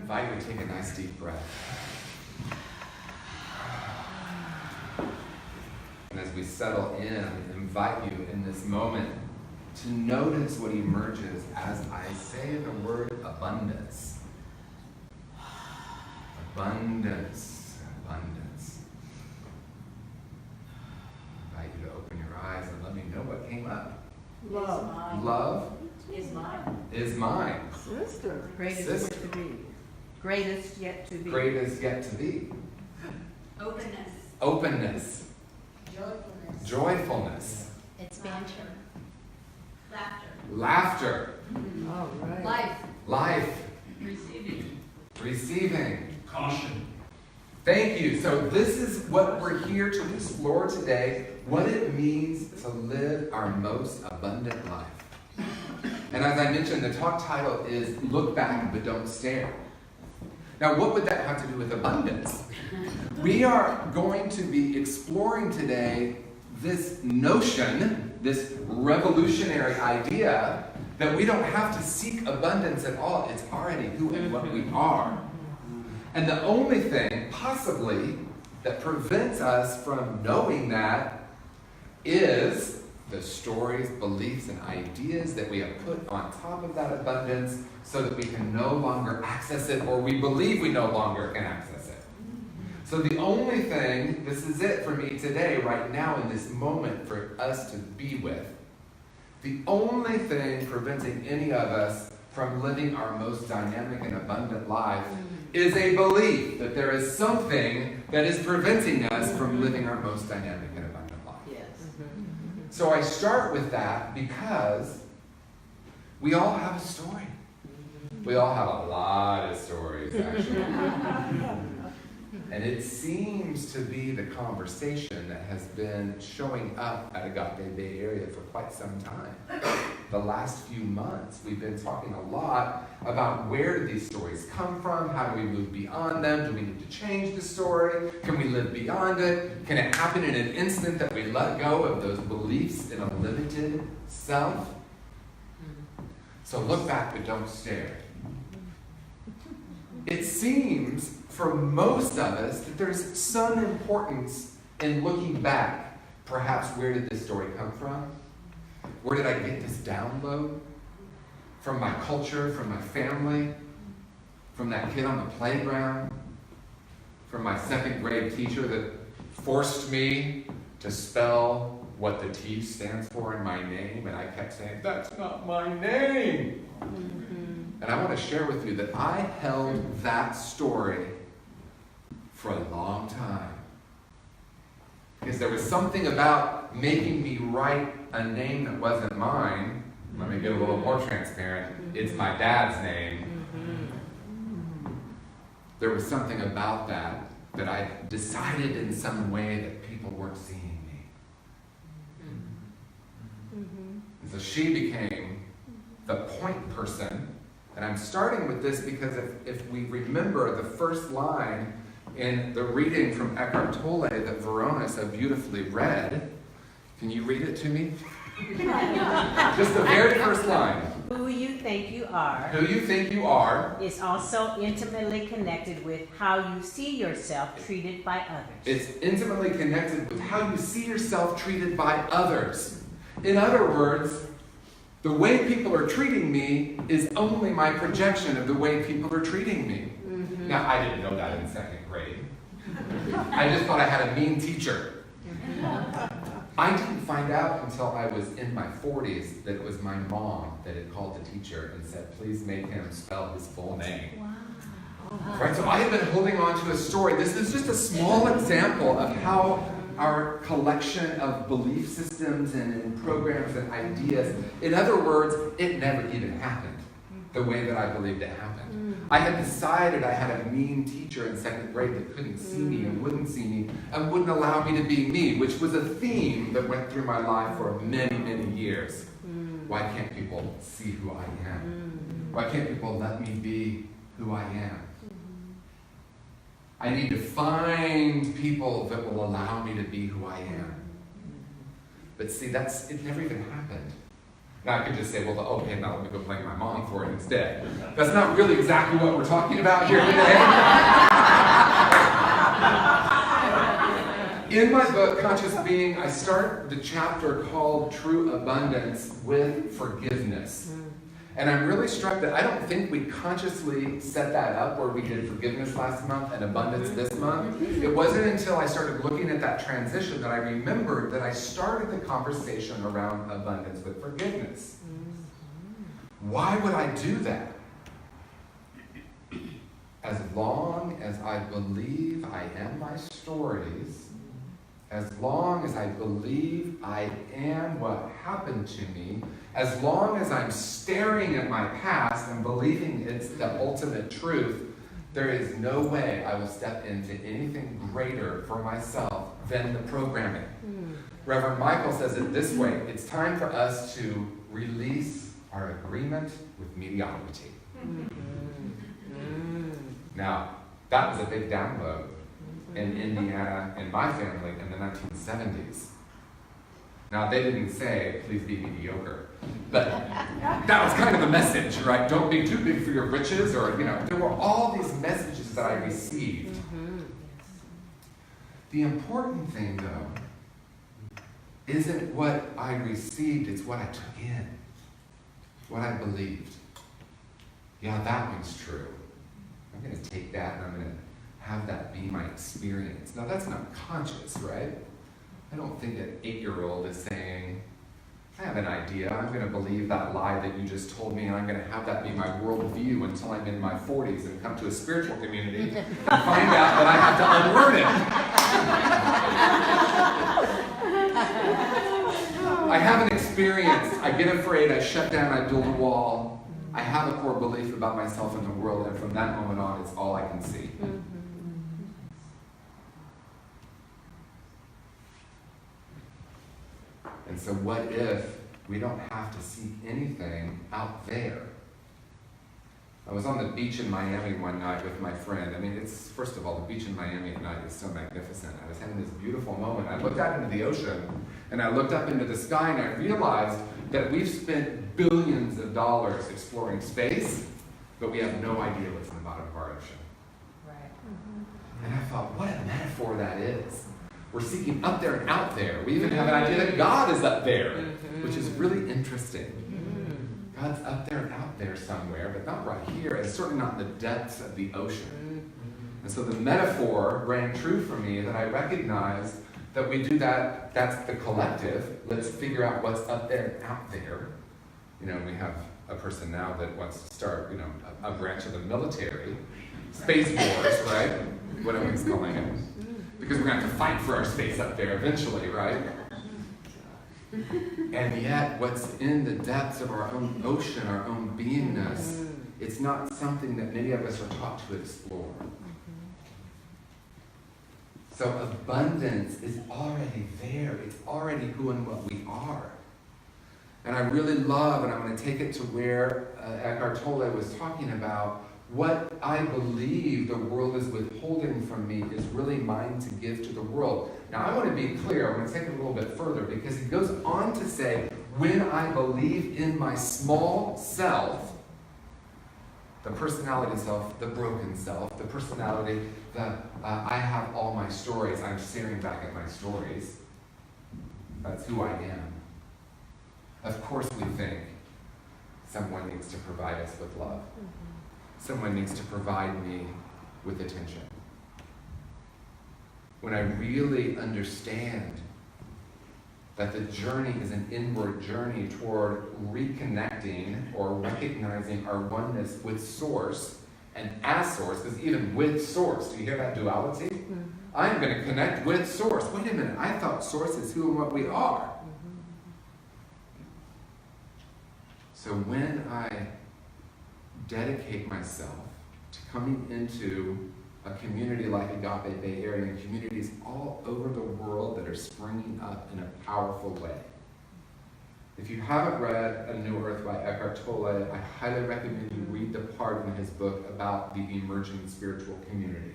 invite you to take a nice deep breath. And as we settle in, I invite you in this moment to notice what emerges as I say the word abundance. Abundance, abundance. I invite you to open your eyes and let me know what came up. Love. Love Is mine. is mine. Sister. Greatest Sister. yet to be. Greatest yet to be. Greatest yet to be. Openness. Openness. Joyfulness. Joyfulness. Expansion. Laughter. Laughter. All right. Life. Life. Receiving. Receiving. Caution. Thank you. So this is what we're here to explore today, what it means to live our most abundant life. And as I mentioned, the talk title is Look Back But Don't Stare. Now, what would that have to do with abundance? We are going to be exploring today this notion, this revolutionary idea that we don't have to seek abundance at all. It's already who and what we are. And the only thing, possibly, that prevents us from knowing that is the stories, beliefs, and ideas that we have put on top of that abundance so that we can no longer access it, or we believe we no longer can access it. So the only thing, this is it for me today, right now, in this moment for us to be with, the only thing preventing any of us from living our most dynamic and abundant life is a belief that there is something that is preventing us from living our most dynamic and abundant life. Yes. So I start with that because we all have a story. We all have a lot of stories, actually. And it seems to be the conversation that has been showing up at Agape Bay Area for quite some time. The last few months, we've been talking a lot about where do these stories come from? How do we move beyond them? Do we need to change the story? Can we live beyond it? Can it happen in an instant that we let go of those beliefs in a limited self? So look back, but don't stare. It seems for most of us that there's some importance in looking back. Perhaps, where did this story come from? Where did I get this download? From my culture, from my family, from that kid on the playground, from my second grade teacher that forced me to spell what the T stands for in my name, and I kept saying, that's not my name. And I want to share with you that I held that story for a long time. Because there was something about making me write a name that wasn't mine. Let me get a little more transparent. It's my dad's name. There was something about that I decided in some way that people weren't seeing me. And so she became the point person. And I'm starting with this because if we remember the first line in the reading from Eckhart Tolle that Verona so beautifully read, can you read it to me? Just the very first line. Who you think you are Who you think you are is also intimately connected with how you see yourself treated by others. It's intimately connected with how you see yourself treated by others. In other words, the way people are treating me is only my projection of the way people are treating me. Now, I didn't know that in second grade. I just thought I had a mean teacher. I didn't find out until I was in my 40s that it was my mom that had called the teacher and said, please make him spell his full name. Wow. Right, so I have been holding on to a story. This is just a small example of how our collection of belief systems and programs and ideas, in other words, it never even happened the way that I believed it happened. I had decided I had a mean teacher in second grade that couldn't see me and wouldn't see me and wouldn't allow me to be me, which was a theme that went through my life for many, many years. Why can't people see who I am? Why can't people let me be who I am? I need to find people that will allow me to be who I am. But see, it never even happened. Now I could just say, well, okay, now let me go blame my mom for it instead. That's not really exactly what we're talking about here today. In my book, Conscious Being, I start the chapter called True Abundance with forgiveness. And I'm really struck that I don't think we consciously set that up where we did forgiveness last month and abundance this month. It wasn't until I started looking at that transition that I remembered that I started the conversation around abundance with forgiveness. Why would I do that? As long as I believe I am my stories, as long as I believe I am what happened to me, as long as I'm staring at my past and believing it's the ultimate truth, there is no way I will step into anything greater for myself than the programming. Reverend Michael says it this way: it's time for us to release our agreement with mediocrity. Now, that was a big download in Indiana and my family in the 1970s. Now, they didn't say, please be mediocre. But that was kind of the message, right? Don't be too big for your britches, or, there were all these messages that I received. The important thing, though, isn't what I received, it's what I took in, what I believed. Yeah, that one's true. I'm going to take that and I'm going to have that be my experience. Now, that's not conscious, right? I don't think an 8-year-old is saying, I have an idea, I'm going to believe that lie that you just told me, and I'm going to have that be my worldview until I'm in my 40s and come to a spiritual community and find out that I have to unlearn it. I have an experience. I get afraid, I shut down, I build a wall. I have a core belief about myself and the world, and from that moment on, it's all I can see. And so what if we don't have to seek anything out there? I was on the beach in Miami one night with my friend. I mean, first of all, the beach in Miami at night is so magnificent. I was having this beautiful moment. I looked out into the ocean, and I looked up into the sky, and I realized that we've spent billions of dollars exploring space, but we have no idea what's in the bottom of our ocean. Right. And I thought, what a metaphor that is. We're seeking up there and out there. We even have an idea that God is up there, which is really interesting. God's up there and out there somewhere, but not right here, and certainly not in the depths of the ocean. And so the metaphor rang true for me, that I recognized that we do that, that's the collective. Let's figure out what's up there and out there. We have a person now that wants to start, a branch of the military. Space Wars, right? What everyone's calling it. Because we're going to have to fight for our space up there eventually, right? And yet, what's in the depths of our own ocean, our own beingness, it's not something that many of us are taught to explore. So abundance is already there. It's already who and what we are. And I really love, and I'm going to take it to where Eckhart Tolle was talking about, what I believe the world is withholding from me is really mine to give to the world. Now, I want to be clear. I'm going to take it a little bit further, because he goes on to say, when I believe in my small self, the personality self, the broken self, the personality, I have all my stories, I'm staring back at my stories. That's who I am. Of course we think someone needs to provide us with love. Someone needs to provide me with attention. When I really understand that the journey is an inward journey toward reconnecting or recognizing our oneness with Source and as Source, because even with Source, do you hear that duality? I'm going to connect with Source. Wait a minute, I thought Source is who and what we are. So when I dedicate myself to coming into a community like Agape Bay Area and communities all over the world that are springing up in a powerful way. If you haven't read A New Earth by Eckhart Tolle, I highly recommend you read the part in his book about the emerging spiritual community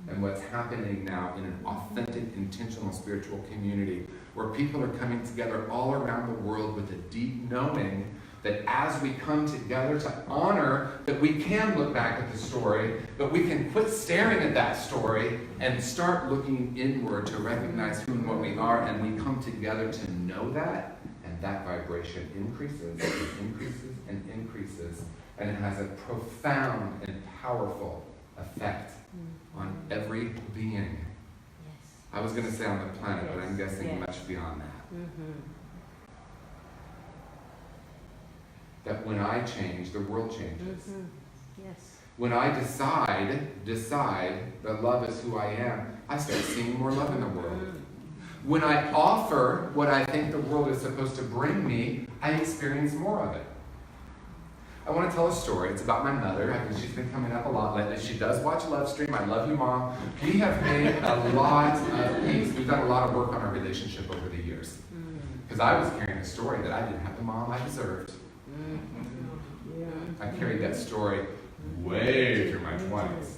and what's happening now in an authentic, intentional spiritual community where people are coming together all around the world with a deep knowing that as we come together to honor that we can look back at the story, but we can quit staring at that story and start looking inward to recognize who and what we are, and we come together to know that, and that vibration increases and increases and increases, and it has a profound and powerful effect on every being. Yes. I was going to say on the planet, but I'm guessing Yes. much beyond that. Mm-hmm. That when I change, the world changes. Mm-hmm. Yes. When I decide that love is who I am, I start seeing more love in the world. When I offer what I think the world is supposed to bring me, I experience more of it. I want to tell a story. It's about my mother. I think she's been coming up a lot lately. She does watch Love Stream. I love you, Mom. We have made a lot of peace. We've done a lot of work on our relationship over the years. Because I was carrying a story that I didn't have the mom I deserved. I carried that story way through my 20s.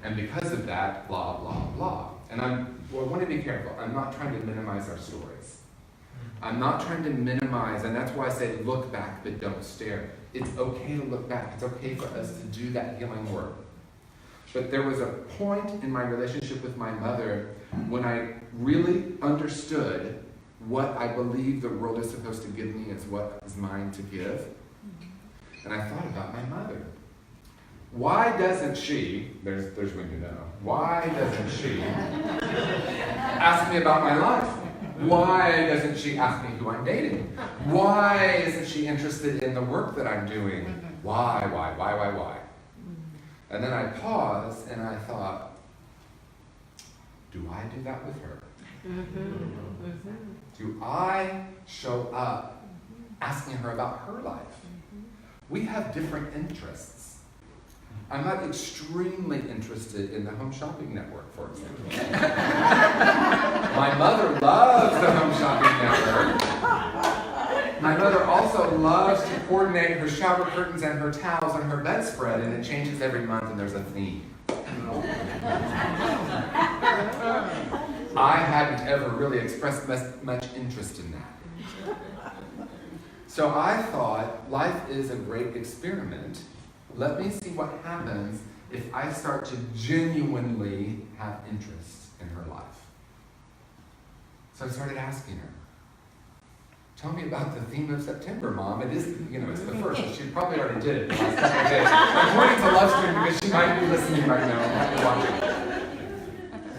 And because of that, blah, blah, blah. And I want to be careful. I'm not trying to minimize our stories. I'm not trying to minimize, and that's why I say look back, but don't stare. It's okay to look back. It's okay for us to do that healing work. But there was a point in my relationship with my mother when I really understood what I believe the world is supposed to give me is what is mine to give. And I thought about my mother. Why doesn't she, there's when you know, why doesn't she ask me about my life? Why doesn't she ask me who I'm dating? Why isn't she interested in the work that I'm doing? Why? And then I paused and I thought, do I do that with her? Do I show up asking her about her life? We have different interests. I'm not extremely interested in the home shopping network, for example. My mother loves the home shopping network. My mother also loves to coordinate her shower curtains and her towels and her bedspread, and it changes every month and there's a theme. I hadn't ever really expressed much interest in that. So I thought, life is a great experiment. Let me see what happens if I start to genuinely have interest in her life. So I started asking her, tell me about the theme of September, Mom. It is, it's the first, so she probably already did it the last couple of days. I'm pointing to Love Stream because she might be listening right now and might be watching.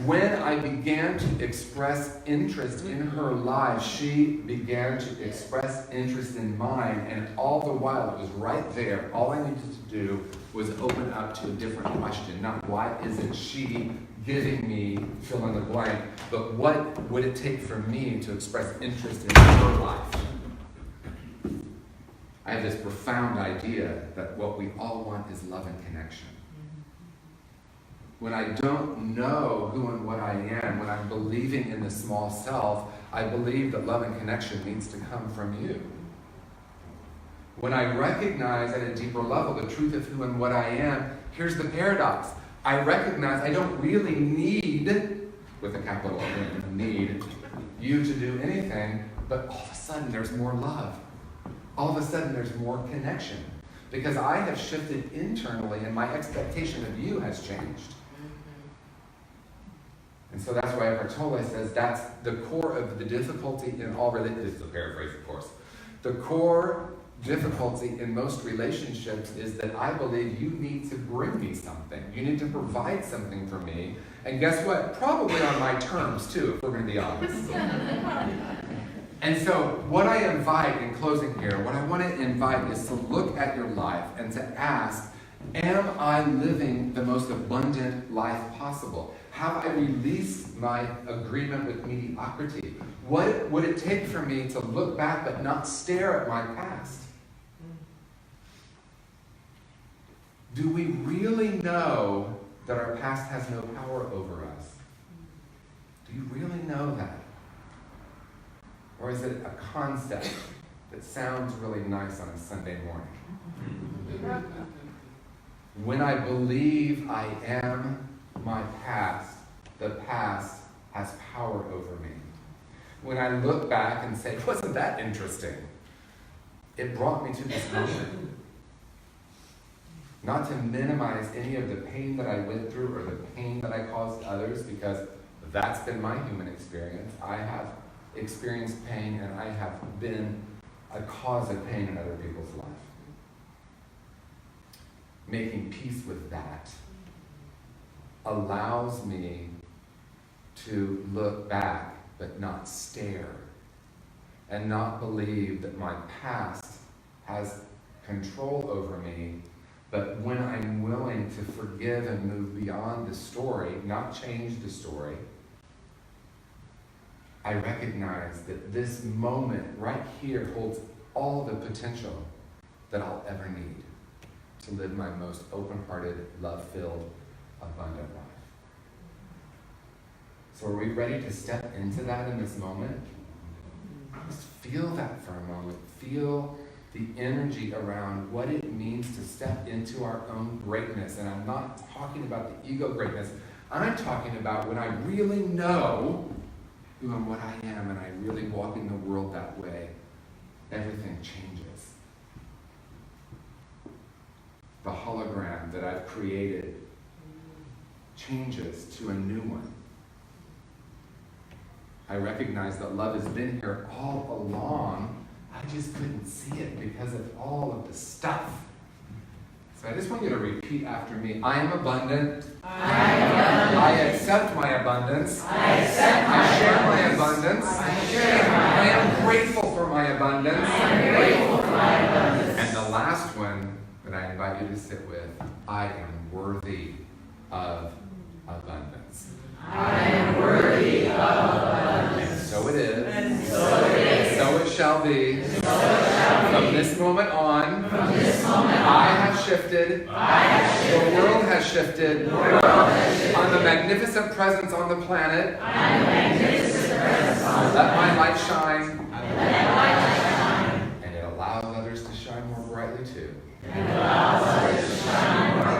When I began to express interest in her life, she began to express interest in mine, and all the while it was right there. All I needed to do was open up to a different question. Not why isn't she giving me fill in the blank, but what would it take for me to express interest in her life? I have this profound idea that what we all want is love and connection. When I don't know who and what I am, when I'm believing in the small self, I believe that love and connection needs to come from you. When I recognize at a deeper level the truth of who and what I am, here's the paradox. I recognize I don't really need, with a capital N, need you to do anything, but all of a sudden there's more love. All of a sudden there's more connection. Because I have shifted internally and my expectation of you has changed. And so that's why Eckhart Tolle says that's the core of the difficulty in all relationships. This is a paraphrase, of course. The core difficulty in most relationships is that I believe you need to bring me something. You need to provide something for me. And guess what? Probably on my terms, too, if we're going to be honest. And so what I invite in closing here, what I want to invite is to look at your life and to ask, am I living the most abundant life possible? Have I released my agreement with mediocrity? What would it take for me to look back but not stare at my past? Do we really know that our past has no power over us? Do you really know that? Or is it a concept that sounds really nice on a Sunday morning? When I believe I am my past, the past has power over me. when I look back and say, wasn't that interesting? It brought me to this moment. Not to minimize any of the pain that I went through or the pain that I caused others, because that's been my human experience. I have experienced pain, and I have been a cause of pain in other people's life. Making peace with that allows me to look back but not stare, and not believe that my past has control over me. But when I'm willing to forgive and move beyond the story, not change the story, I recognize that this moment right here holds all the potential that I'll ever need to live my most open-hearted, love-filled, abundant life. So are we ready to step into that in this moment? Just feel that for a moment. Feel the energy around what it means to step into our own greatness. And I'm not talking about the ego greatness. I'm talking about when I really know who and what I am, and I really walk in the world that way, everything changes. The hologram that I've created changes to a new one. I recognize that love has been here all along. I just couldn't see it because of all of the stuff. So I just want you to repeat after me. I am abundant. I am abundant. I accept my abundance. I accept my I share my abundance. abundance. I share my I am grateful for my abundance. I am grateful for my abundance. And the last one that I invite you to sit with, I am worthy of abundance. I am worthy of abundance. And so it is. And so it is. So it shall be. So it shall From be. this moment on, From this moment I on, have shifted. I have shifted. The world has shifted. The world has shifted. I'm the magnificent presence on the planet. I am the magnificent presence on the Let my planet. light shine. Let my light shine. And it allows others to shine more brightly too. And allows others to shine more